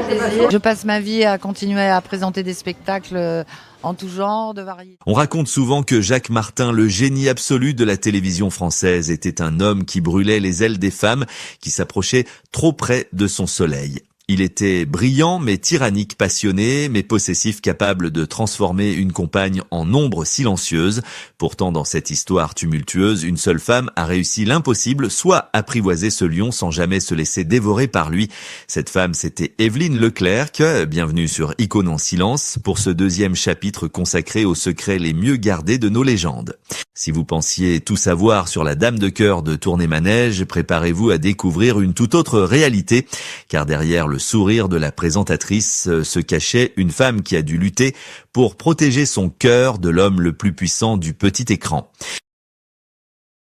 plaisir. Je passe ma vie à continuer à présenter des spectacles en tout genre, de variété. On raconte souvent que Jacques Martin, le génie absolu de la télévision française, était un homme qui brûlait les ailes des femmes, qui s'approchait trop près de son soleil. Il était brillant, mais tyrannique, passionné, mais possessif, capable de transformer une compagne en ombre silencieuse. Pourtant, dans cette histoire tumultueuse, une seule femme a réussi l'impossible, soit apprivoiser ce lion sans jamais se laisser dévorer par lui. Cette femme, c'était Évelyne Leclerc. Bienvenue sur Icône en silence pour ce deuxième chapitre consacré aux secrets les mieux gardés de nos légendes. Si vous pensiez tout savoir sur la dame de cœur de Tournai-Manège, préparez-vous à découvrir une toute autre réalité, car derrière le sourire de la présentatrice se cachait une femme qui a dû lutter pour protéger son cœur de l'homme le plus puissant du petit écran.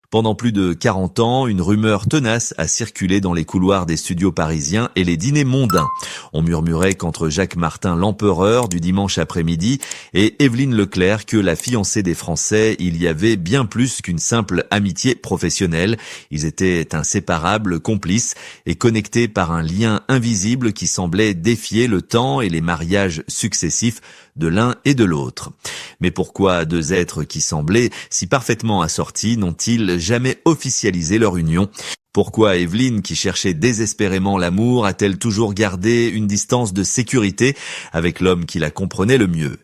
Pendant plus de 40 ans, une rumeur tenace a circulé dans les couloirs des studios parisiens et les dîners mondains. On murmurait qu'entre Jacques Martin, l'empereur du dimanche après-midi, et Évelyne Leclerc, que la fiancée des Français, il y avait bien plus qu'une simple amitié professionnelle. Ils étaient inséparables, complices et connectés par un lien invisible qui semblait défier le temps et les mariages successifs de l'un et de l'autre. Mais pourquoi deux êtres qui semblaient si parfaitement assortis n'ont-ils jamais officialisé leur union ? Pourquoi Évelyne, qui cherchait désespérément l'amour, a-t-elle toujours gardé une distance de sécurité avec l'homme qui la comprenait le mieux ?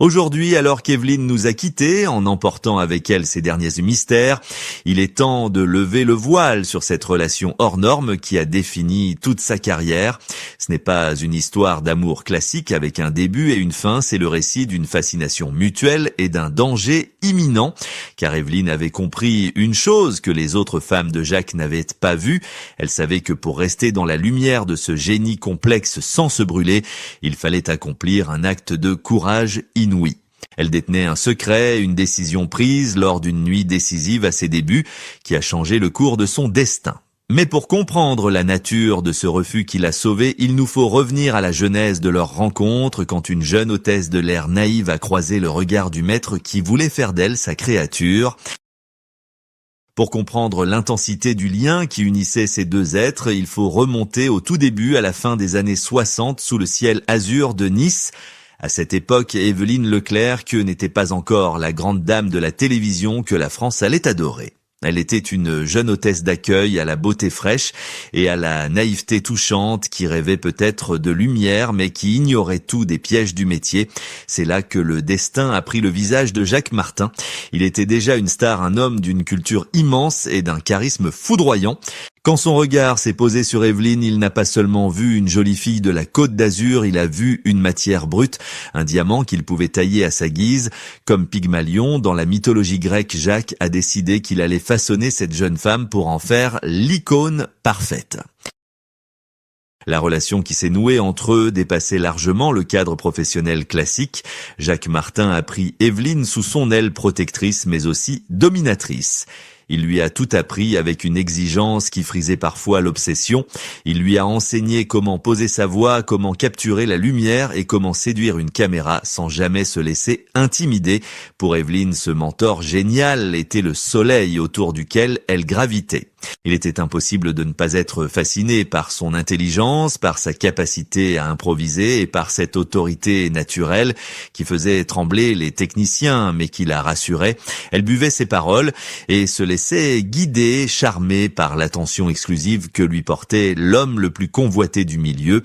Aujourd'hui, alors qu'Évelyne nous a quittés, en emportant avec elle ses derniers mystères, il est temps de lever le voile sur cette relation hors norme qui a défini toute sa carrière. Ce n'est pas une histoire d'amour classique avec un début et une fin, c'est le récit d'une fascination mutuelle et d'un danger imminent, car Évelyne avait compris une chose que les autres femmes de Jacques n'avaient pas vue. Elle savait que pour rester dans la lumière de ce génie complexe sans se brûler, il fallait accomplir un acte de courage inouï. Elle détenait un secret, une décision prise lors d'une nuit décisive à ses débuts, qui a changé le cours de son destin. Mais pour comprendre la nature de ce refus qui l'a sauvée, il nous faut revenir à la genèse de leur rencontre, quand une jeune hôtesse de l'air naïve a croisé le regard du maître qui voulait faire d'elle sa créature. Pour comprendre l'intensité du lien qui unissait ces deux êtres, il faut remonter au tout début, à la fin des années 60, sous le ciel azur de Nice. À cette époque, Évelyne Leclerc n'était pas encore la grande dame de la télévision que la France allait adorer. Elle était une jeune hôtesse d'accueil à la beauté fraîche et à la naïveté touchante qui rêvait peut-être de lumière mais qui ignorait tout des pièges du métier. C'est là que le destin a pris le visage de Jacques Martin. Il était déjà une star, un homme d'une culture immense et d'un charisme foudroyant. Quand son regard s'est posé sur Évelyne, il n'a pas seulement vu une jolie fille de la Côte d'Azur, il a vu une matière brute, un diamant qu'il pouvait tailler à sa guise. Comme Pygmalion, dans la mythologie grecque, Jacques a décidé qu'il allait façonner cette jeune femme pour en faire l'icône parfaite. La relation qui s'est nouée entre eux dépassait largement le cadre professionnel classique. Jacques Martin a pris Évelyne sous son aile protectrice mais aussi dominatrice. Il lui a tout appris avec une exigence qui frisait parfois l'obsession. Il lui a enseigné comment poser sa voix, comment capturer la lumière et comment séduire une caméra sans jamais se laisser intimider. Pour Évelyne, ce mentor génial était le soleil autour duquel elle gravitait. Il était impossible de ne pas être fasciné par son intelligence, par sa capacité à improviser et par cette autorité naturelle qui faisait trembler les techniciens mais qui la rassurait. Elle buvait ses paroles et se laissait guider, charmer par l'attention exclusive que lui portait l'homme le plus convoité du milieu.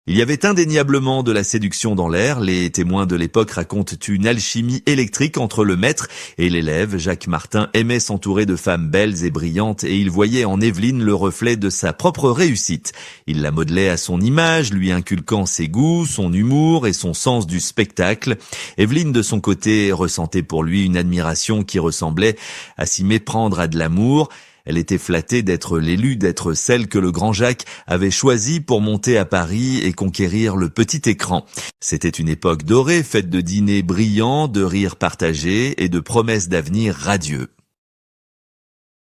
Il y avait indéniablement de la séduction dans l'air. Les témoins de l'époque racontent une alchimie électrique entre le maître et l'élève. Jacques Martin aimait s'entourer de femmes belles et brillantes et il voyait en Évelyne le reflet de sa propre réussite. Il la modelait à son image, lui inculquant ses goûts, son humour et son sens du spectacle. Évelyne, de son côté, ressentait pour lui une admiration qui ressemblait à s'y méprendre à de l'amour. Elle était flattée d'être l'élue, d'être celle que le grand Jacques avait choisie pour monter à Paris et conquérir le petit écran. C'était une époque dorée, faite de dîners brillants, de rires partagés et de promesses d'avenir radieux.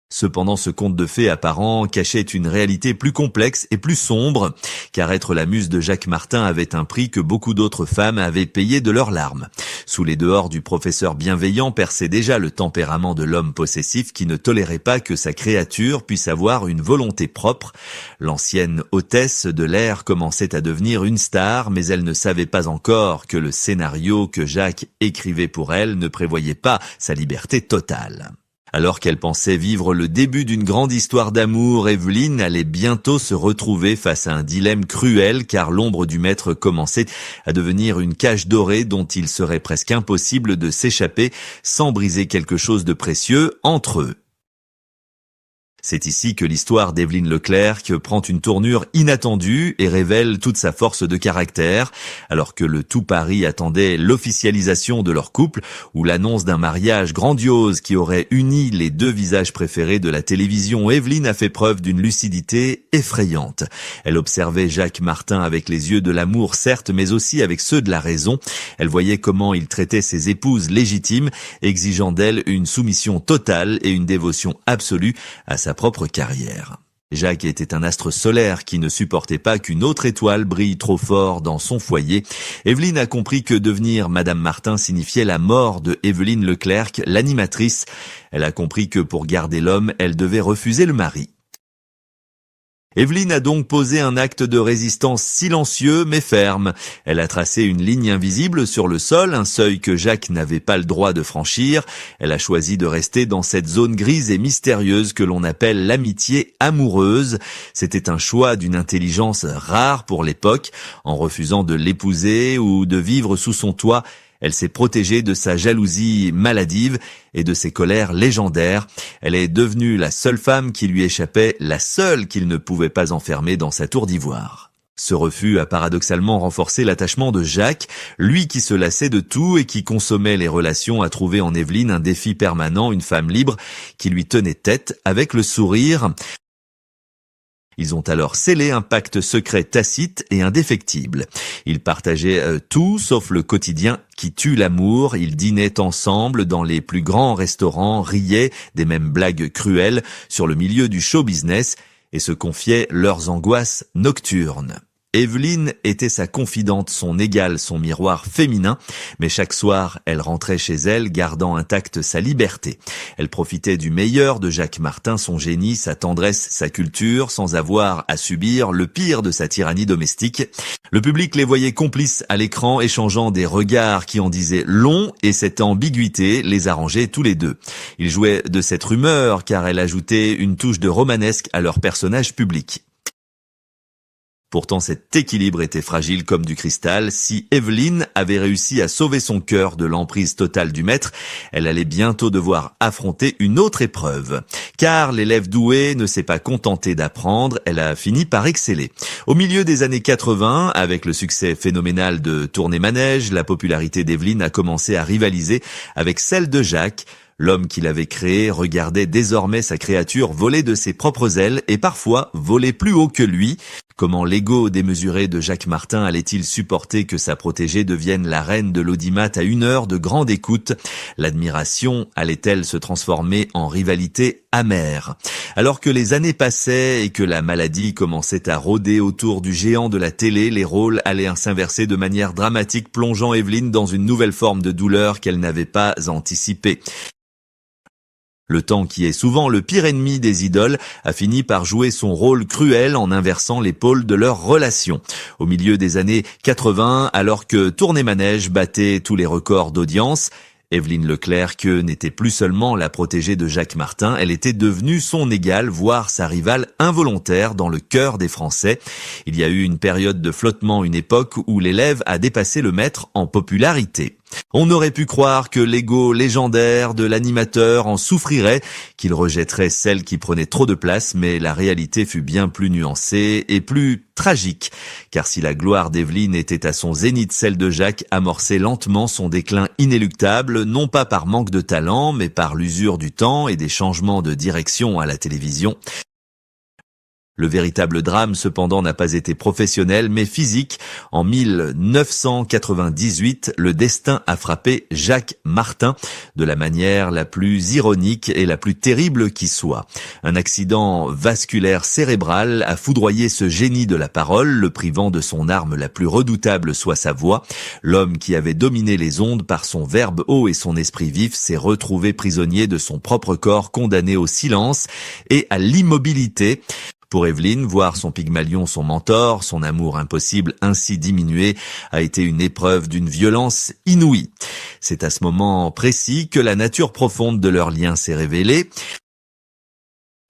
Cependant, ce conte de fées apparent cachait une réalité plus complexe et plus sombre, car être la muse de Jacques Martin avait un prix que beaucoup d'autres femmes avaient payé de leurs larmes. Sous les dehors du professeur bienveillant perçait déjà le tempérament de l'homme possessif qui ne tolérait pas que sa créature puisse avoir une volonté propre. L'ancienne hôtesse de l'air commençait à devenir une star, mais elle ne savait pas encore que le scénario que Jacques écrivait pour elle ne prévoyait pas sa liberté totale. Alors qu'elle pensait vivre le début d'une grande histoire d'amour, Evelyne allait bientôt se retrouver face à un dilemme cruel car l'ombre du maître commençait à devenir une cage dorée dont il serait presque impossible de s'échapper sans briser quelque chose de précieux entre eux. C'est ici que l'histoire d'Evelyne Leclerc prend une tournure inattendue et révèle toute sa force de caractère. Alors que le tout Paris attendait l'officialisation de leur couple ou l'annonce d'un mariage grandiose qui aurait uni les deux visages préférés de la télévision, Evelyne a fait preuve d'une lucidité effrayante. Elle observait Jacques Martin avec les yeux de l'amour certes, mais aussi avec ceux de la raison. Elle voyait comment il traitait ses épouses légitimes, exigeant d'elles une soumission totale et une dévotion absolue à sa propre carrière. Jacques était un astre solaire qui ne supportait pas qu'une autre étoile brille trop fort dans son foyer. Evelyne a compris que devenir Madame Martin signifiait la mort de Evelyne Leclerc, l'animatrice. Elle a compris que pour garder l'homme, elle devait refuser le mari. Evelyne a donc posé un acte de résistance silencieux mais ferme. Elle a tracé une ligne invisible sur le sol, un seuil que Jacques n'avait pas le droit de franchir. Elle a choisi de rester dans cette zone grise et mystérieuse que l'on appelle l'amitié amoureuse. C'était un choix d'une intelligence rare pour l'époque. En refusant de l'épouser ou de vivre sous son toit, elle s'est protégée de sa jalousie maladive et de ses colères légendaires. Elle est devenue la seule femme qui lui échappait, la seule qu'il ne pouvait pas enfermer dans sa tour d'ivoire. Ce refus a paradoxalement renforcé l'attachement de Jacques, lui qui se lassait de tout et qui consommait les relations a trouvé en Evelyne un défi permanent, une femme libre qui lui tenait tête avec le sourire. Ils ont alors scellé un pacte secret tacite et indéfectible. Ils partageaient tout sauf le quotidien qui tue l'amour. Ils dînaient ensemble dans les plus grands restaurants, riaient des mêmes blagues cruelles sur le milieu du show business et se confiaient leurs angoisses nocturnes. Evelyne était sa confidente, son égale, son miroir féminin, mais chaque soir, elle rentrait chez elle, gardant intacte sa liberté. Elle profitait du meilleur de Jacques Martin, son génie, sa tendresse, sa culture, sans avoir à subir le pire de sa tyrannie domestique. Le public les voyait complices à l'écran, échangeant des regards qui en disaient long, et cette ambiguïté les arrangeait tous les deux. Ils jouaient de cette rumeur, car elle ajoutait une touche de romanesque à leur personnage public. Pourtant, cet équilibre était fragile comme du cristal. Si Evelyne avait réussi à sauver son cœur de l'emprise totale du maître, elle allait bientôt devoir affronter une autre épreuve. Car l'élève douée ne s'est pas contentée d'apprendre, elle a fini par exceller. Au milieu des années 80, avec le succès phénoménal de Tournée-Manège, la popularité d'Evelyne a commencé à rivaliser avec celle de Jacques. L'homme qui l'avait créé regardait désormais sa créature voler de ses propres ailes et parfois voler plus haut que lui. Comment l'ego démesuré de Jacques Martin allait-il supporter que sa protégée devienne la reine de l'audimat à 1 heure de grande écoute? L'admiration allait-elle se transformer en rivalité amère? Alors que les années passaient et que la maladie commençait à rôder autour du géant de la télé, les rôles allaient s'inverser de manière dramatique, plongeant Evelyne dans une nouvelle forme de douleur qu'elle n'avait pas anticipée. Le temps, qui est souvent le pire ennemi des idoles, a fini par jouer son rôle cruel en inversant les pôles de leur relation. Au milieu des années 80, alors que Tournée-Manège battait tous les records d'audience, Evelyne Leclerc n'était plus seulement la protégée de Jacques Martin, elle était devenue son égale, voire sa rivale involontaire dans le cœur des Français. Il y a eu une période de flottement, une époque où l'élève a dépassé le maître en popularité. On aurait pu croire que l'ego légendaire de l'animateur en souffrirait, qu'il rejetterait celle qui prenait trop de place, mais la réalité fut bien plus nuancée et plus tragique. Car si la gloire d'Evelyne était à son zénith, celle de Jacques amorçait lentement son déclin inéluctable, non pas par manque de talent, mais par l'usure du temps et des changements de direction à la télévision. Le véritable drame, cependant, n'a pas été professionnel, mais physique. En 1998, le destin a frappé Jacques Martin de la manière la plus ironique et la plus terrible qui soit. Un accident vasculaire cérébral a foudroyé ce génie de la parole, le privant de son arme la plus redoutable, soit sa voix. L'homme qui avait dominé les ondes par son verbe haut et son esprit vif s'est retrouvé prisonnier de son propre corps, condamné au silence et à l'immobilité. Pour Evelyne, voir son Pygmalion, son mentor, son amour impossible ainsi diminué a été une épreuve d'une violence inouïe. C'est à ce moment précis que la nature profonde de leur lien s'est révélée.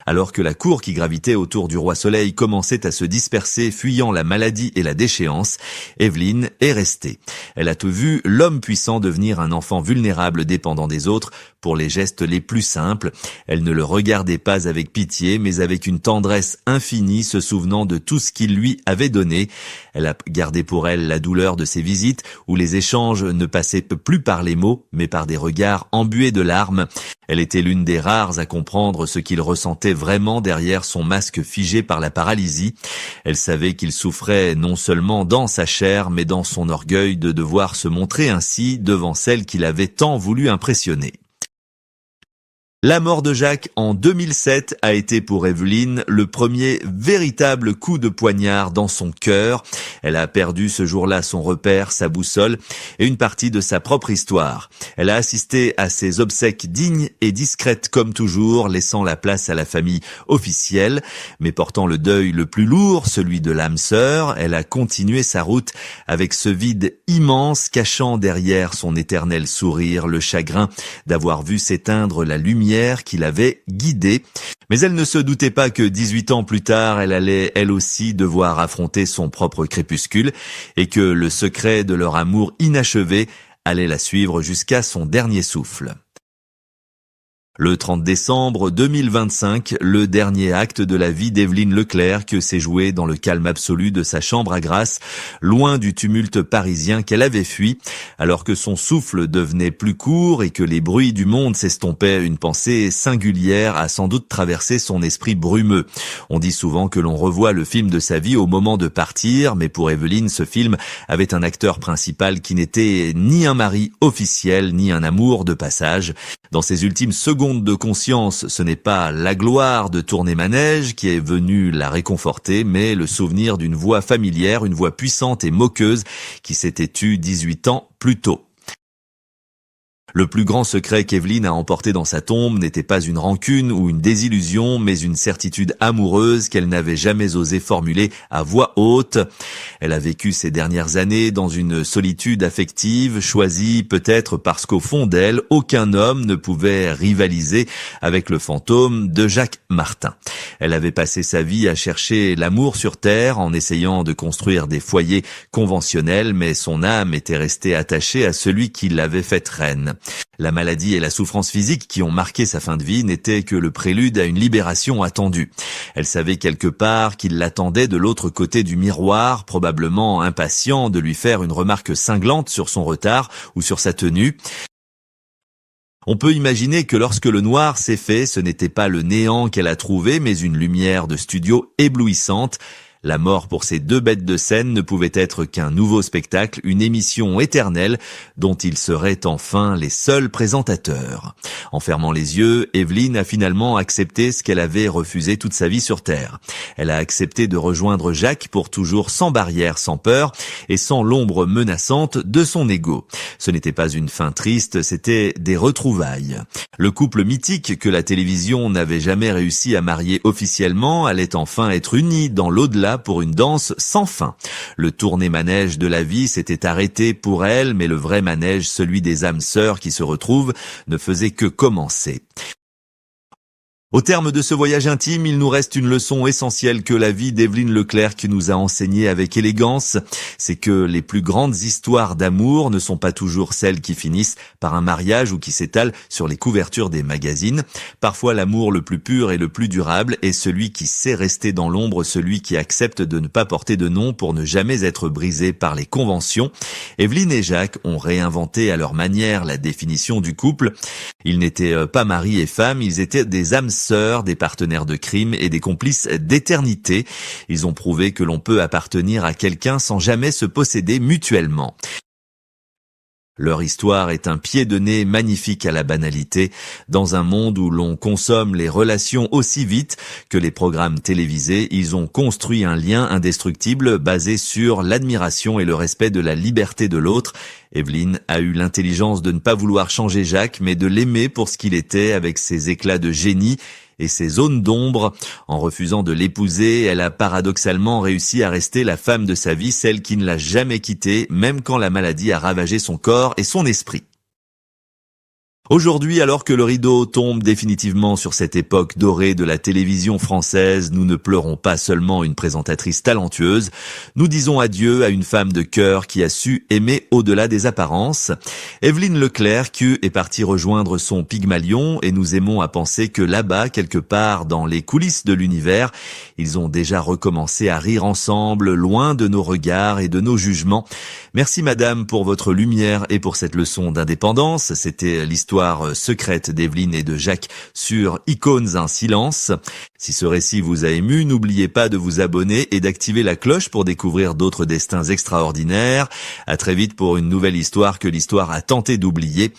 Alors que la cour qui gravitait autour du roi Soleil commençait à se disperser, fuyant la maladie et la déchéance, Evelyne est restée. Elle a tout vu, l'homme puissant devenir un enfant vulnérable dépendant des autres pour les gestes les plus simples. Elle ne le regardait pas avec pitié, mais avec une tendresse infinie, se souvenant de tout ce qu'il lui avait donné. Elle a gardé pour elle la douleur de ses visites, où les échanges ne passaient plus par les mots, mais par des regards embués de larmes. Elle était l'une des rares à comprendre ce qu'il ressentait vraiment derrière son masque figé par la paralysie. Elle savait qu'il souffrait non seulement dans sa chair, mais dans son orgueil de devoir se montrer ainsi devant celle qu'il avait tant voulu impressionner. La mort de Jacques en 2007 a été pour Evelyne le premier véritable coup de poignard dans son cœur. Elle a perdu ce jour-là son repère, sa boussole et une partie de sa propre histoire. Elle a assisté à ses obsèques dignes et discrètes comme toujours, laissant la place à la famille officielle, mais portant le deuil le plus lourd, celui de l'âme sœur. Elle a continué sa route avec ce vide immense, cachant derrière son éternel sourire le chagrin d'avoir vu s'éteindre la lumière qui l'avait guidée. Mais elle ne se doutait pas que 18 ans plus tard, elle allait elle aussi devoir affronter son propre crépuscule et que le secret de leur amour inachevé allait la suivre jusqu'à son dernier souffle. Le 30 décembre 2025, le dernier acte de la vie d'Evelyne Leclercq s'est joué dans le calme absolu de sa chambre à Grasse, loin du tumulte parisien qu'elle avait fui. Alors que son souffle devenait plus court et que les bruits du monde s'estompaient, une pensée singulière a sans doute traversé son esprit brumeux. On dit souvent que l'on revoit le film de sa vie au moment de partir, mais pour Evelyne, ce film avait un acteur principal qui n'était ni un mari officiel, ni un amour de passage. Dans ses ultimes secondes de conscience, ce n'est pas la gloire de tourner manège qui est venue la réconforter, mais le souvenir d'une voix familière, une voix puissante et moqueuse qui s'était tue 18 ans plus tôt. Le plus grand secret qu'Evelyne a emporté dans sa tombe n'était pas une rancune ou une désillusion, mais une certitude amoureuse qu'elle n'avait jamais osé formuler à voix haute. Elle a vécu ces dernières années dans une solitude affective, choisie peut-être parce qu'au fond d'elle, aucun homme ne pouvait rivaliser avec le fantôme de Jacques Martin. Elle avait passé sa vie à chercher l'amour sur terre en essayant de construire des foyers conventionnels, mais son âme était restée attachée à celui qui l'avait faite reine. La maladie et la souffrance physique qui ont marqué sa fin de vie n'étaient que le prélude à une libération attendue. Elle savait quelque part qu'il l'attendait de l'autre côté du miroir, probablement impatient de lui faire une remarque cinglante sur son retard ou sur sa tenue. On peut imaginer que lorsque le noir s'est fait, ce n'était pas le néant qu'elle a trouvé, mais une lumière de studio éblouissante. La mort pour ces deux bêtes de scène ne pouvait être qu'un nouveau spectacle, une émission éternelle dont ils seraient enfin les seuls présentateurs. En fermant les yeux, Evelyne a finalement accepté ce qu'elle avait refusé toute sa vie sur Terre. Elle a accepté de rejoindre Jacques pour toujours, sans barrière, sans peur et sans l'ombre menaçante de son ego. Ce n'était pas une fin triste, c'était des retrouvailles. Le couple mythique que la télévision n'avait jamais réussi à marier officiellement allait enfin être uni dans l'au-delà pour une danse sans fin. Le tourné-manège de la vie s'était arrêté pour elle, mais le vrai manège, celui des âmes sœurs qui se retrouvent, ne faisait que commencer. Au terme de ce voyage intime, il nous reste une leçon essentielle que la vie d'Evelyne Leclercq nous a enseignée avec élégance. C'est que les plus grandes histoires d'amour ne sont pas toujours celles qui finissent par un mariage ou qui s'étalent sur les couvertures des magazines. Parfois, l'amour le plus pur et le plus durable est celui qui sait rester dans l'ombre, celui qui accepte de ne pas porter de nom pour ne jamais être brisé par les conventions. Evelyne et Jacques ont réinventé à leur manière la définition du couple. Ils n'étaient pas mari et femme, ils étaient des âmes sœurs, des partenaires de crime et des complices d'éternité. Ils ont prouvé que l'on peut appartenir à quelqu'un sans jamais se posséder mutuellement. Leur histoire est un pied de nez magnifique à la banalité, dans un monde où l'on consomme les relations aussi vite que les programmes télévisés. Ils ont construit un lien indestructible basé sur l'admiration et le respect de la liberté de l'autre. Evelyne a eu l'intelligence de ne pas vouloir changer Jacques, mais de l'aimer pour ce qu'il était, avec ses éclats de génie et ses zones d'ombre. En refusant de l'épouser, elle a paradoxalement réussi à rester la femme de sa vie, celle qui ne l'a jamais quittée, même quand la maladie a ravagé son corps et son esprit. Aujourd'hui, alors que le rideau tombe définitivement sur cette époque dorée de la télévision française, nous ne pleurons pas seulement une présentatrice talentueuse, nous disons adieu à une femme de cœur qui a su aimer au-delà des apparences. Evelyne Leclerc est partie rejoindre son Pygmalion et nous aimons à penser que là-bas, quelque part dans les coulisses de l'univers, ils ont déjà recommencé à rire ensemble, loin de nos regards et de nos jugements. Merci madame pour votre lumière et pour cette leçon d'indépendance. C'était l'histoire secrète d'Evelyne et de Jacques sur Icônes un silence. Si ce récit vous a ému, n'oubliez pas de vous abonner et d'activer la cloche pour découvrir d'autres destins extraordinaires. À très vite pour une nouvelle histoire que l'histoire a tenté d'oublier.